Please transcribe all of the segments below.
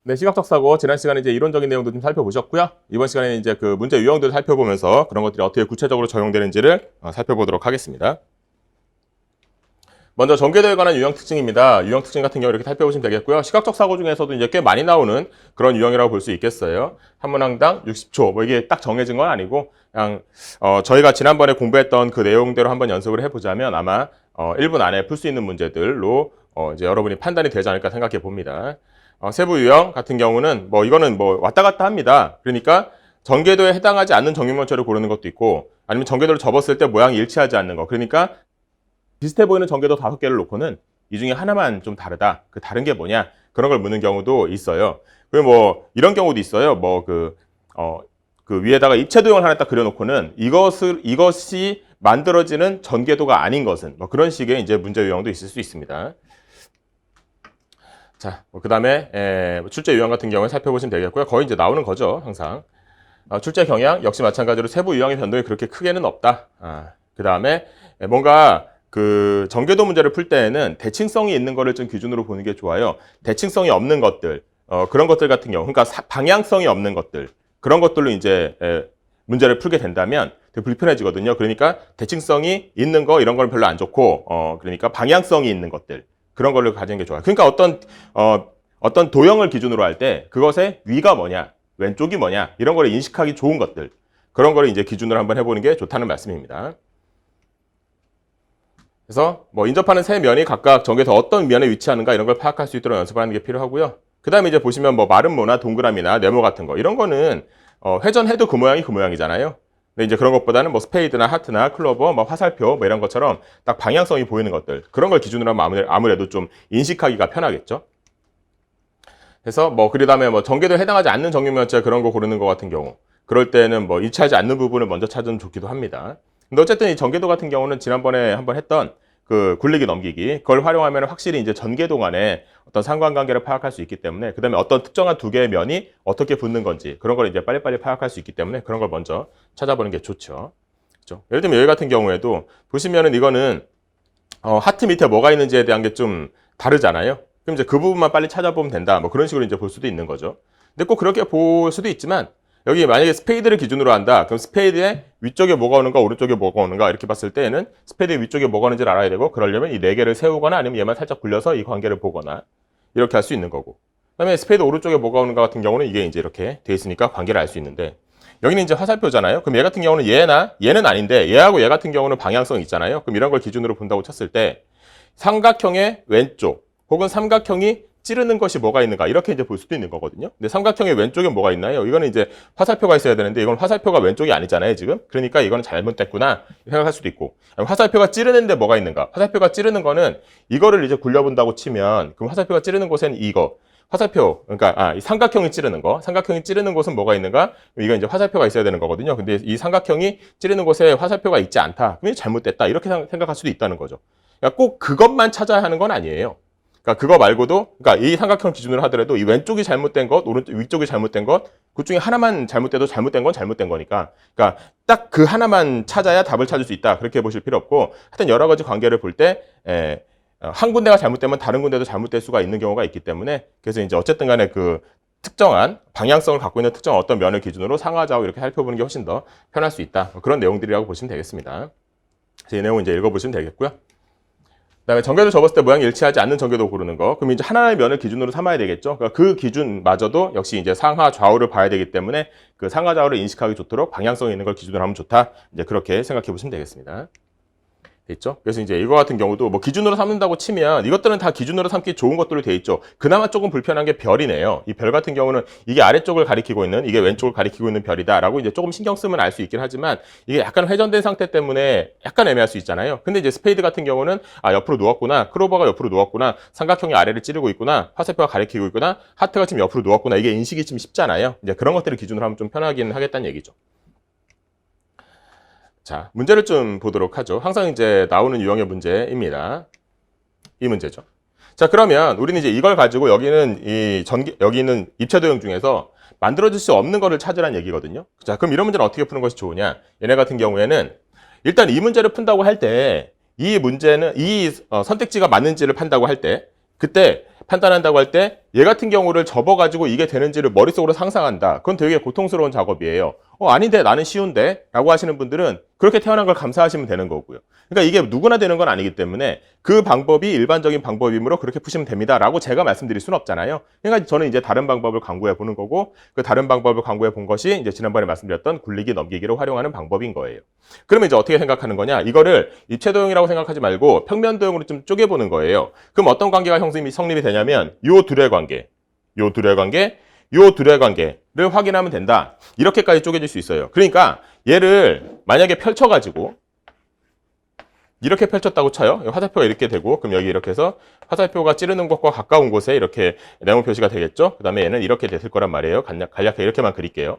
네, 시각적 사고 지난 시간에 이제 이론적인 내용도 좀 살펴보셨고요. 이번 시간에 이제 그 문제 유형들을 살펴보면서 그런 것들이 어떻게 구체적으로 적용되는지를 살펴보도록 하겠습니다. 먼저 전개도에 관한 유형 특징입니다. 유형 특징 같은 경우 이렇게 살펴보시면 되겠고요. 시각적 사고 중에서도 이제 꽤 많이 나오는 그런 유형이라고 볼 수 있겠어요. 한 문항당 60초. 뭐 이게 딱 정해진 건 아니고 그냥 저희가 지난번에 공부했던 그 내용대로 한번 연습을 해보자면 아마 1분 안에 풀 수 있는 문제들로 이제 여러분이 판단이 되지 않을까 생각해 봅니다. 세부 유형 같은 경우는 뭐 이거는 뭐 왔다 갔다 합니다. 그러니까 전개도에 해당하지 않는 정육면체를 고르는 것도 있고 아니면 전개도를 접었을 때 모양이 일치하지 않는 거. 그러니까 비슷해 보이는 전개도 5개를 놓고는 이 중에 하나만 좀 다르다. 그 다른 게 뭐냐? 그런 걸 묻는 경우도 있어요. 그리고 뭐 이런 경우도 있어요. 뭐 그 위에다가 입체 도형을 하나 딱 그려놓고는 이것이 만들어지는 전개도가 아닌 것은 뭐 그런 식의 이제 문제 유형도 있을 수 있습니다. 자, 그 다음에 출제 유형 같은 경우에 살펴보시면 되겠고요. 거의 이제 나오는 거죠, 항상. 출제 경향 역시 마찬가지로 세부 유형의 변동이 그렇게 크게는 없다. 그 다음에 뭔가 그 전개도 문제를 풀 때에는 대칭성이 있는 거를 좀 기준으로 보는 게 좋아요. 대칭성이 없는 것들, 그런 것들 같은 경우, 그러니까 방향성이 없는 것들, 그런 것들로 이제 문제를 풀게 된다면 되게 불편해지거든요. 그러니까 대칭성이 있는 거 이런 건 별로 안 좋고, 그러니까 방향성이 있는 것들. 그런 걸로 가지는 게 좋아요. 그러니까 어떤 도형을 기준으로 할 때 그것의 위가 뭐냐, 왼쪽이 뭐냐 이런 거를 인식하기 좋은 것들 그런 거를 이제 기준으로 한번 해보는 게 좋다는 말씀입니다. 그래서 뭐 인접하는 세 면이 각각 전개에서 어떤 면에 위치하는가 이런 걸 파악할 수 있도록 연습하는 게 필요하고요. 그 다음에 이제 보시면 뭐 마른 모나 동그라미나 네모 같은 거 이런 거는 회전해도 그 모양이 그 모양이잖아요. 근데 이제 그런 것보다는 뭐 스페이드나 하트나 클로버, 뭐 화살표 뭐 이런 것처럼 딱 방향성이 보이는 것들 그런 걸 기준으로 하면 아무래도 좀 인식하기가 편하겠죠. 그래서 뭐 그다음에 뭐 전개도에 해당하지 않는 정육면체 그런 거 고르는 것 같은 경우 그럴 때는 뭐 일치하지 않는 부분을 먼저 찾으면 좋기도 합니다. 근데 어쨌든 이 전개도 같은 경우는 지난번에 한번 했던 그 굴리기 넘기기 그걸 활용하면 확실히 이제 전개도 간에 어떤 상관관계를 파악할 수 있기 때문에 그다음에 어떤 특정한 두 개의 면이 어떻게 붙는 건지 그런 걸 이제 빨리빨리 파악할 수 있기 때문에 그런 걸 먼저 찾아보는 게 좋죠. 그렇죠? 예를 들면 여기 같은 경우에도 보시면은 이거는 하트 밑에 뭐가 있는지에 대한 게 좀 다르잖아요. 그럼 이제 그 부분만 빨리 찾아보면 된다. 뭐 그런 식으로 이제 볼 수도 있는 거죠. 근데 꼭 그렇게 볼 수도 있지만 여기 만약에 스페이드를 기준으로 한다. 그럼 스페이드의 위쪽에 뭐가 오는가 오른쪽에 뭐가 오는가 이렇게 봤을 때에는 스페이드의 위쪽에 뭐가 오는지를 알아야 되고 그러려면 이 네 개를 세우거나 아니면 얘만 살짝 굴려서 이 관계를 보거나 이렇게 할 수 있는 거고 그다음에 스페이드 오른쪽에 뭐가 오는가 같은 경우는 이게 이제 이렇게 돼 있으니까 관계를 알 수 있는데 여기는 이제 화살표잖아요. 그럼 얘 같은 경우는 얘는 아닌데 얘하고 얘 같은 경우는 방향성이 있잖아요. 그럼 이런 걸 기준으로 본다고 쳤을 때 삼각형의 왼쪽 혹은 삼각형이 찌르는 것이 뭐가 있는가 이렇게 이제 볼 수도 있는 거거든요. 근데 삼각형의 왼쪽에 뭐가 있나요? 이거는 이제 화살표가 있어야 되는데 이건 화살표가 왼쪽이 아니잖아요, 지금. 그러니까 이거는 잘못됐구나 생각할 수도 있고 화살표가 찌르는데 뭐가 있는가? 화살표가 찌르는 거는 이거를 이제 굴려본다고 치면 그럼 화살표가 찌르는 곳에는 이거 화살표, 그러니까 이 삼각형이 찌르는 거, 삼각형이 찌르는 곳은 뭐가 있는가? 이건 이제 화살표가 있어야 되는 거거든요. 근데 이 삼각형이 찌르는 곳에 화살표가 있지 않다. 그럼 잘못됐다. 이렇게 생각할 수도 있다는 거죠. 그러니까 꼭 그것만 찾아야 하는 건 아니에요. 그러니까 그거 말고도, 그러니까 이 삼각형 기준으로 하더라도 이 왼쪽이 잘못된 것, 오른쪽 위쪽이 잘못된 것, 그 중에 하나만 잘못돼도 잘못된 건 잘못된 거니까, 그러니까 딱 그 하나만 찾아야 답을 찾을 수 있다. 그렇게 보실 필요 없고, 하여튼 여러 가지 관계를 볼 때, 한 군데가 잘못되면 다른 군데도 잘못될 수가 있는 경우가 있기 때문에, 그래서 이제 어쨌든 간에 그 특정한 방향성을 갖고 있는 특정한 어떤 면을 기준으로 상하좌우 이렇게 살펴보는 게 훨씬 더 편할 수 있다. 그런 내용들이라고 보시면 되겠습니다. 이 내용 이제 읽어보시면 되겠고요. 그다음에 전개도 접었을 때 모양이 일치하지 않는 전개도 고르는 거. 그럼 이제 하나의 면을 기준으로 삼아야 되겠죠. 그러니까 그 기준마저도 역시 이제 상하 좌우를 봐야 되기 때문에 그 상하 좌우를 인식하기 좋도록 방향성이 있는 걸 기준으로 하면 좋다. 이제 그렇게 생각해 보시면 되겠습니다. 됐죠? 그래서 이제 이거 같은 경우도 뭐 기준으로 삼는다고 치면 이것들은 다 기준으로 삼기 좋은 것들로 돼 있죠. 그나마 조금 불편한 게 별이네요. 이 별 같은 경우는 이게 아래쪽을 가리키고 있는 이게 왼쪽을 가리키고 있는 별이다라고 이제 조금 신경 쓰면 알 수 있긴 하지만 이게 약간 회전된 상태 때문에 약간 애매할 수 있잖아요. 근데 이제 스페이드 같은 경우는 옆으로 누웠구나, 클로버가 옆으로 누웠구나, 삼각형이 아래를 찌르고 있구나, 화살표가 가리키고 있구나, 하트가 지금 옆으로 누웠구나 이게 인식이 좀 쉽잖아요. 이제 그런 것들을 기준으로 하면 좀 편하긴 하겠다는 얘기죠. 자, 문제를 좀 보도록 하죠. 항상 이제 나오는 유형의 문제입니다. 이 문제죠. 자, 그러면 우리는 이제 이걸 가지고 여기는 입체 도형 중에서 만들어질 수 없는 거를 찾으라는 얘기거든요. 자, 그럼 이런 문제는 어떻게 푸는 것이 좋으냐? 얘네 같은 경우에는 일단 이 문제를 푼다고 할 때 이 문제는 선택지가 맞는지를 판다고 할 때 그때 판단한다고 할 때 얘 같은 경우를 접어가지고 이게 되는지를 머릿속으로 상상한다. 그건 되게 고통스러운 작업이에요. 아닌데 나는 쉬운데? 라고 하시는 분들은 그렇게 태어난 걸 감사하시면 되는 거고요. 그러니까 이게 누구나 되는 건 아니기 때문에 그 방법이 일반적인 방법이므로 그렇게 푸시면 됩니다. 라고 제가 말씀드릴 수는 없잖아요. 그러니까 저는 이제 다른 방법을 강구해 보는 거고 그 다른 방법을 강구해 본 것이 이제 지난번에 말씀드렸던 굴리기 넘기기를 활용하는 방법인 거예요. 그러면 이제 어떻게 생각하는 거냐? 이거를 입체도형이라고 생각하지 말고 평면도형으로 좀 쪼개보는 거예요. 그럼 어떤 관계가 성립이 되냐면 요 둘의 관계, 요 둘의 관계, 요 둘의 관계를 확인하면 된다. 이렇게까지 쪼개질 수 있어요. 그러니까 얘를 만약에 펼쳐가지고 이렇게 펼쳤다고 쳐요. 화살표가 이렇게 되고 그럼 여기 이렇게 해서 화살표가 찌르는 곳과 가까운 곳에 이렇게 네모 표시가 되겠죠. 그 다음에 얘는 이렇게 됐을 거란 말이에요. 간략하게 이렇게만 그릴게요.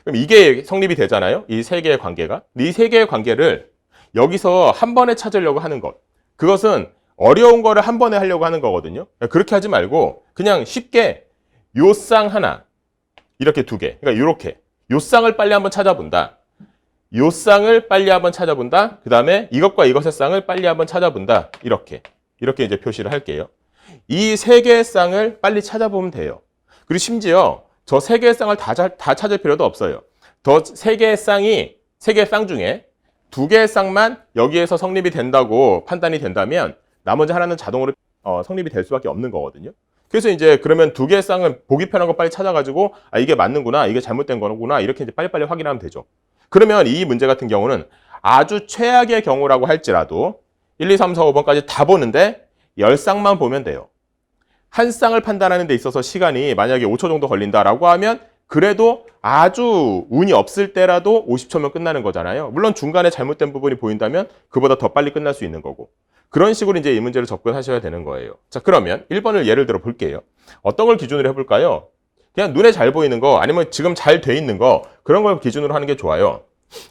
그럼 이게 성립이 되잖아요. 이 세 개의 관계가. 이 세 개의 관계를 여기서 한 번에 찾으려고 하는 것. 그것은 어려운 거를 한 번에 하려고 하는 거거든요. 그렇게 하지 말고 그냥 쉽게 요 쌍 하나, 이렇게 두 개. 그러니까 이렇게 요 쌍을 빨리 한번 찾아본다. 요 쌍을 빨리 한번 찾아본다. 그 다음에 이것과 이것의 쌍을 빨리 한번 찾아본다. 이렇게 이제 표시를 할게요. 이 세 개의 쌍을 빨리 찾아보면 돼요. 그리고 심지어 저 세 개의 쌍을 다 찾을 필요도 없어요. 더 세 개의 쌍이 세 개의 쌍 중에 두 개의 쌍만 여기에서 성립이 된다고 판단이 된다면 나머지 하나는 자동으로 성립이 될 수밖에 없는 거거든요. 그래서 이제 그러면 두 개의 쌍을 보기 편한 거 빨리 찾아가지고 이게 맞는구나, 이게 잘못된 거구나 이렇게 이제 빨리빨리 확인하면 되죠. 그러면 이 문제 같은 경우는 아주 최악의 경우라고 할지라도 1, 2, 3, 4, 5번까지 다 보는데 10쌍만 보면 돼요. 한 쌍을 판단하는 데 있어서 시간이 만약에 5초 정도 걸린다라고 하면 그래도 아주 운이 없을 때라도 50초면 끝나는 거잖아요. 물론 중간에 잘못된 부분이 보인다면 그보다 더 빨리 끝날 수 있는 거고. 그런 식으로 이제 이 문제를 접근하셔야 되는 거예요. 자, 그러면 1번을 예를 들어 볼게요. 어떤 걸 기준으로 해볼까요? 그냥 눈에 잘 보이는 거 아니면 지금 잘 돼 있는 거 그런 걸 기준으로 하는 게 좋아요.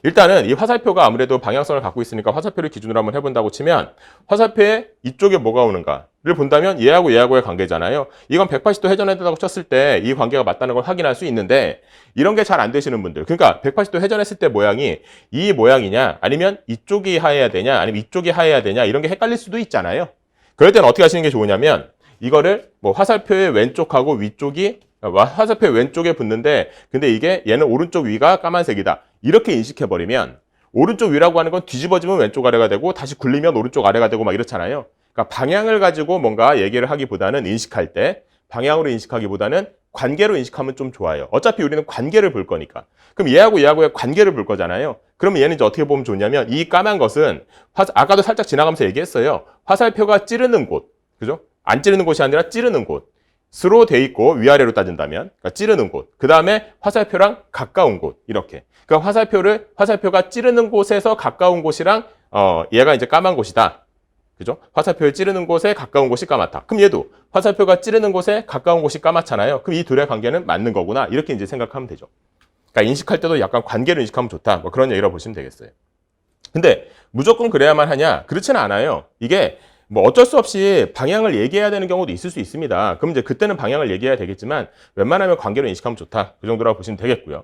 일단은 이 화살표가 아무래도 방향성을 갖고 있으니까 화살표를 기준으로 한번 해본다고 치면 화살표에 이쪽에 뭐가 오는가를 본다면 얘하고 얘하고의 관계잖아요. 이건 180도 회전했다고 쳤을 때 이 관계가 맞다는 걸 확인할 수 있는데 이런 게 잘 안 되시는 분들, 그러니까 180도 회전했을 때 모양이 이 모양이냐 아니면 이쪽이 하해야 되냐 아니면 이쪽이 하해야 되냐 이런 게 헷갈릴 수도 있잖아요. 그럴 때는 어떻게 하시는 게 좋으냐면 이거를 뭐 화살표의 왼쪽하고 위쪽이 화살표 왼쪽에 붙는데 근데 이게 얘는 오른쪽 위가 까만색이다. 이렇게 인식해버리면 오른쪽 위라고 하는 건 뒤집어지면 왼쪽 아래가 되고 다시 굴리면 오른쪽 아래가 되고 막 이렇잖아요. 그러니까 방향을 가지고 뭔가 얘기를 하기보다는 인식할 때 방향으로 인식하기보다는 관계로 인식하면 좀 좋아요. 어차피 우리는 관계를 볼 거니까. 그럼 얘하고 얘하고의 관계를 볼 거잖아요. 그러면 얘는 이제 어떻게 보면 좋냐면 이 까만 것은 아까도 살짝 지나가면서 얘기했어요. 화살표가 찌르는 곳. 그죠? 안 찌르는 곳이 아니라 찌르는 곳. 스로 돼 있고 위아래로 따진다면 그러니까 찌르는 곳. 그 다음에 화살표랑 가까운 곳. 이렇게. 그러니까 화살표가 찌르는 곳에서 가까운 곳이랑 얘가 이제 까만 곳이다. 그죠? 화살표를 찌르는 곳에 가까운 곳이 까맣다. 그럼 얘도 화살표가 찌르는 곳에 가까운 곳이 까맣잖아요. 그럼 이 둘의 관계는 맞는 거구나. 이렇게 이제 생각하면 되죠. 그러니까 인식할 때도 약간 관계를 인식하면 좋다. 뭐 그런 얘기라고 보시면 되겠어요. 근데 무조건 그래야만 하냐? 그렇지는 않아요. 이게 뭐 어쩔 수 없이 방향을 얘기해야 되는 경우도 있을 수 있습니다. 그럼 이제 그때는 방향을 얘기해야 되겠지만 웬만하면 관계로 인식하면 좋다. 그 정도라고 보시면 되겠고요.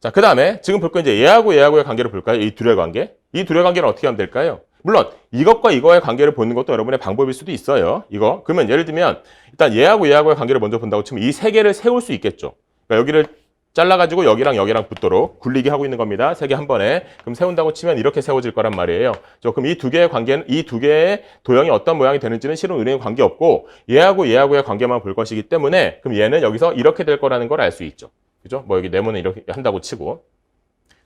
자, 그 다음에 지금 볼 거 이제 얘하고 얘하고의 관계를 볼까요? 이 둘의 관계. 이 둘의 관계는 어떻게 하면 될까요? 물론 이것과 이거의 관계를 보는 것도 여러분의 방법일 수도 있어요. 이거. 그러면 예를 들면 일단 얘하고 얘하고의 관계를 먼저 본다고 치면 이 세 개를 세울 수 있겠죠. 그러니까 여기를 잘라가지고 여기랑 여기랑 붙도록 굴리기 하고 있는 겁니다. 세 개 한 번에. 그럼 세운다고 치면 이렇게 세워질 거란 말이에요. 그럼 이 두 개의 관계는, 이 두 개의 도형이 어떤 모양이 되는지는 실은 우리는 관계없고 얘하고 얘하고의 관계만 볼 것이기 때문에 그럼 얘는 여기서 이렇게 될 거라는 걸 알 수 있죠. 그죠? 뭐 여기 네모는 이렇게 한다고 치고.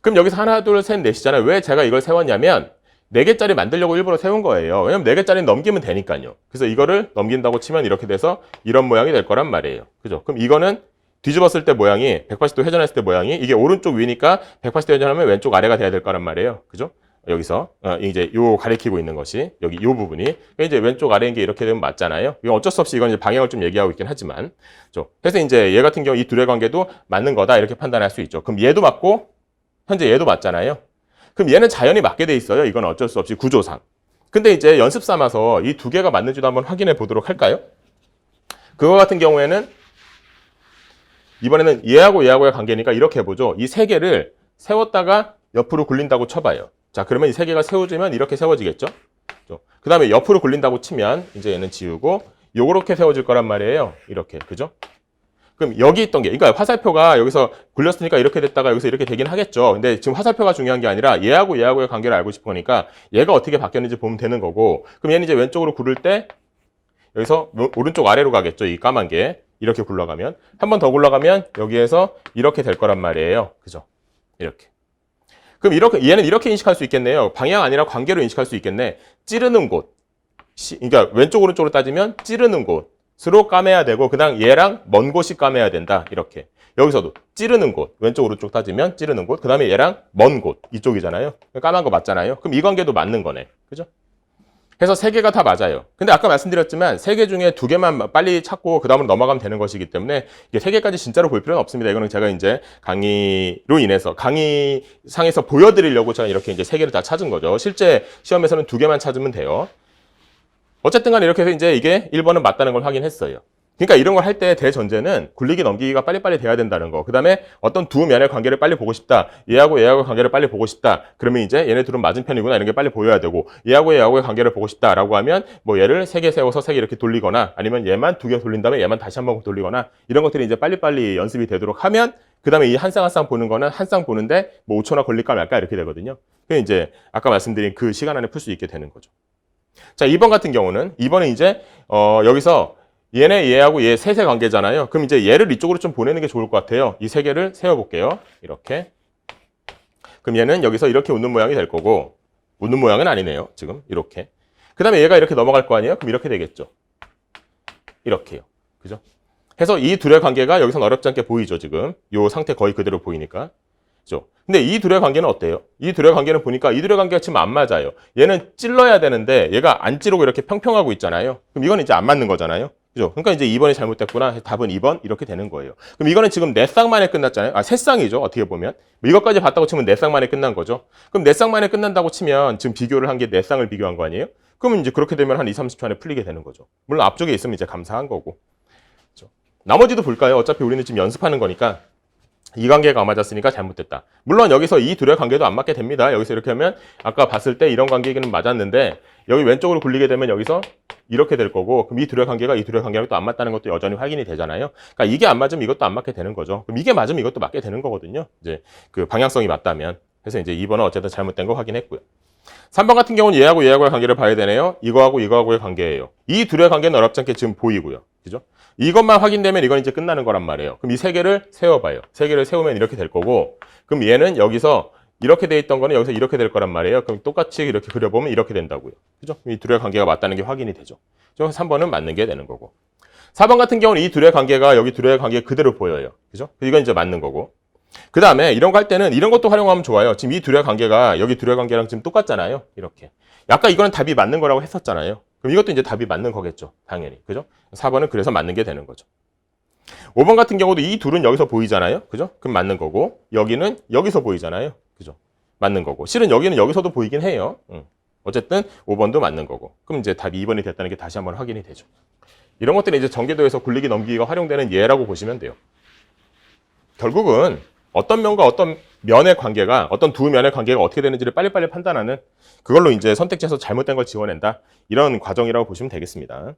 그럼 여기서 하나, 둘, 셋, 넷이잖아요. 왜 제가 이걸 세웠냐면 4개짜리 만들려고 일부러 세운 거예요. 왜냐면 4개짜리는 넘기면 되니까요. 그래서 이거를 넘긴다고 치면 이렇게 돼서 이런 모양이 될 거란 말이에요. 그죠? 그럼 이거는 뒤집었을 때 모양이 180도 회전했을 때 모양이 이게 오른쪽 위니까 180도 회전하면 왼쪽 아래가 돼야 될 거란 말이에요. 그죠? 여기서 이제 요 가리키고 있는 것이 여기 요 부분이 그러니까 이제 왼쪽 아래인 게 이렇게 되면 맞잖아요. 이건 어쩔 수 없이 이건 이제 방향을 좀 얘기하고 있긴 하지만 그래서 이제 얘 같은 경우 이 둘의 관계도 맞는 거다 이렇게 판단할 수 있죠. 그럼 얘도 맞고 현재 얘도 맞잖아요. 그럼 얘는 자연히 맞게 돼 있어요. 이건 어쩔 수 없이 구조상. 근데 이제 연습 삼아서 이 두 개가 맞는지도 한번 확인해 보도록 할까요? 그거 같은 경우에는 이번에는 얘하고 얘하고의 관계니까 이렇게 해보죠. 이 세 개를 세웠다가 옆으로 굴린다고 쳐봐요. 자, 그러면 이 세 개가 세워지면 이렇게 세워지겠죠? 그 다음에 옆으로 굴린다고 치면 이제 얘는 지우고 요렇게 세워질 거란 말이에요. 이렇게. 그죠? 그럼 여기 있던 게, 그러니까 화살표가 여기서 굴렸으니까 이렇게 됐다가 여기서 이렇게 되긴 하겠죠. 근데 지금 화살표가 중요한 게 아니라 얘하고 얘하고의 관계를 알고 싶으니까 얘가 어떻게 바뀌었는지 보면 되는 거고, 그럼 얘는 이제 왼쪽으로 굴릴 때 여기서 오른쪽 아래로 가겠죠. 이 까만 게. 이렇게 굴러가면. 한 번 더 굴러가면 여기에서 이렇게 될 거란 말이에요. 그죠? 이렇게. 그럼 이렇게, 얘는 이렇게 인식할 수 있겠네요. 방향 아니라 관계로 인식할 수 있겠네. 찌르는 곳. 그러니까 왼쪽 오른쪽으로 따지면 찌르는 곳으로 까매야 되고, 그다음 얘랑 먼 곳이 까매야 된다. 이렇게. 여기서도 찌르는 곳, 왼쪽 오른쪽 따지면 찌르는 곳, 그 다음에 얘랑 먼 곳, 이쪽이잖아요. 까만 거 맞잖아요. 그럼 이 관계도 맞는 거네. 그죠? 해서 세 개가 다 맞아요. 근데 아까 말씀드렸지만 세 개 중에 두 개만 빨리 찾고 그 다음으로 넘어가면 되는 것이기 때문에 이게 세 개까지 진짜로 볼 필요는 없습니다. 이거는 제가 이제 강의로 인해서 강의상에서 보여드리려고 제가 이렇게 이제 세 개를 다 찾은 거죠. 실제 시험에서는 두 개만 찾으면 돼요. 어쨌든 간에 이렇게 해서 이제 이게 1번은 맞다는 걸 확인했어요. 그러니까 이런 걸 할 때 대전제는 굴리기 넘기기가 빨리빨리 돼야 된다는 거. 그 다음에 어떤 두 면의 관계를 빨리 보고 싶다. 얘하고 얘하고의 관계를 빨리 보고 싶다. 그러면 이제 얘네 둘은 맞은편이구나. 이런 게 빨리 보여야 되고, 얘하고 얘하고의 관계를 보고 싶다라고 하면 뭐 얘를 세 개 세워서 세 개 이렇게 돌리거나, 아니면 얘만 두 개 돌린 다음에 얘만 다시 한번 돌리거나, 이런 것들이 이제 빨리빨리 연습이 되도록 하면, 그 다음에 이 한 쌍 한 쌍 보는 거는 한 쌍 보는데 뭐 5초나 걸릴까 말까 이렇게 되거든요. 그게 이제 아까 말씀드린 그 시간 안에 풀 수 있게 되는 거죠. 자, 2번 같은 경우는, 2번은 이제 여기서 얘네 얘하고 얘 셋의 관계잖아요. 그럼 이제 얘를 이쪽으로 좀 보내는 게 좋을 것 같아요. 이 세 개를 세워볼게요. 이렇게. 그럼 얘는 여기서 이렇게 웃는 모양이 될 거고, 웃는 모양은 아니네요. 지금 이렇게. 그 다음에 얘가 이렇게 넘어갈 거 아니에요? 그럼 이렇게 되겠죠. 이렇게요. 그죠? 해서 이 둘의 관계가 여기서는 어렵지 않게 보이죠. 지금 이 상태 거의 그대로 보이니까. 그죠? 근데 이 둘의 관계는 어때요? 이 둘의 관계는 보니까 이 둘의 관계가 지금 안 맞아요. 얘는 찔러야 되는데 얘가 안 찌르고 이렇게 평평하고 있잖아요. 그럼 이건 이제 안 맞는 거잖아요. 그죠? 그러니까 이제 2번이 잘못됐구나. 답은 2번 이렇게 되는 거예요. 그럼 이거는 지금 4쌍 만에 끝났잖아요. 아, 3쌍이죠. 어떻게 보면. 뭐 이것까지 봤다고 치면 4쌍 만에 끝난 거죠. 그럼 4쌍 만에 끝난다고 치면 지금 비교를 한 게 4쌍을 비교한 거 아니에요? 그러면 이제 그렇게 되면 한 2, 30초 안에 풀리게 되는 거죠. 물론 앞쪽에 있으면 이제 감사한 거고. 그죠? 나머지도 볼까요? 어차피 우리는 지금 연습하는 거니까. 이 관계가 안 맞았으니까 잘못됐다. 물론 여기서 이 둘의 관계도 안 맞게 됩니다. 여기서 이렇게 하면 아까 봤을 때 이런 관계는 맞았는데 여기 왼쪽으로 굴리게 되면 여기서 이렇게 될 거고, 그럼 이 둘의 관계가 이 둘의 관계랑 또 안 맞다는 것도 여전히 확인이 되잖아요. 그러니까 이게 안 맞으면 이것도 안 맞게 되는 거죠. 그럼 이게 맞으면 이것도 맞게 되는 거거든요. 이제 그 방향성이 맞다면. 그래서 이제 2번은 어쨌든 잘못된 거 확인했고요. 3번 같은 경우는 얘하고 얘하고의 관계를 봐야 되네요. 이거하고 이거하고의 관계예요. 이 둘의 관계는 어렵지 않게 지금 보이고요. 그죠? 이것만 확인되면 이건 이제 끝나는 거란 말이에요. 그럼 이 세 개를 세워봐요. 세 개를 세우면 이렇게 될 거고, 그럼 얘는 여기서 이렇게 돼 있던 거는 여기서 이렇게 될 거란 말이에요. 그럼 똑같이 이렇게 그려보면 이렇게 된다고요. 그죠? 이 둘의 관계가 맞다는 게 확인이 되죠. 3번은 맞는 게 되는 거고. 4번 같은 경우는 이 둘의 관계가 여기 둘의 관계 그대로 보여요. 그죠? 이건 이제 맞는 거고. 그 다음에 이런 거 할 때는 이런 것도 활용하면 좋아요. 지금 이 둘의 관계가 여기 둘의 관계랑 지금 똑같잖아요. 이렇게. 아까 이거는 답이 맞는 거라고 했었잖아요. 그럼 이것도 이제 답이 맞는 거겠죠. 당연히. 그죠? 4번은 그래서 맞는 게 되는 거죠. 5번 같은 경우도 이 둘은 여기서 보이잖아요. 그죠? 그럼 맞는 거고, 여기는 여기서 보이잖아요. 그죠? 맞는 거고. 실은 여기는 여기서도 보이긴 해요. 어쨌든 5번도 맞는 거고. 그럼 이제 답이 2번이 됐다는 게 다시 한번 확인이 되죠. 이런 것들이 이제 전개도에서 굴리기 넘기기가 활용되는 예라고 보시면 돼요. 결국은 어떤 면과 어떤 면의 관계가, 어떤 두 면의 관계가 어떻게 되는지를 빨리빨리 판단하는, 그걸로 이제 선택지에서 잘못된 걸 지워낸다. 이런 과정이라고 보시면 되겠습니다.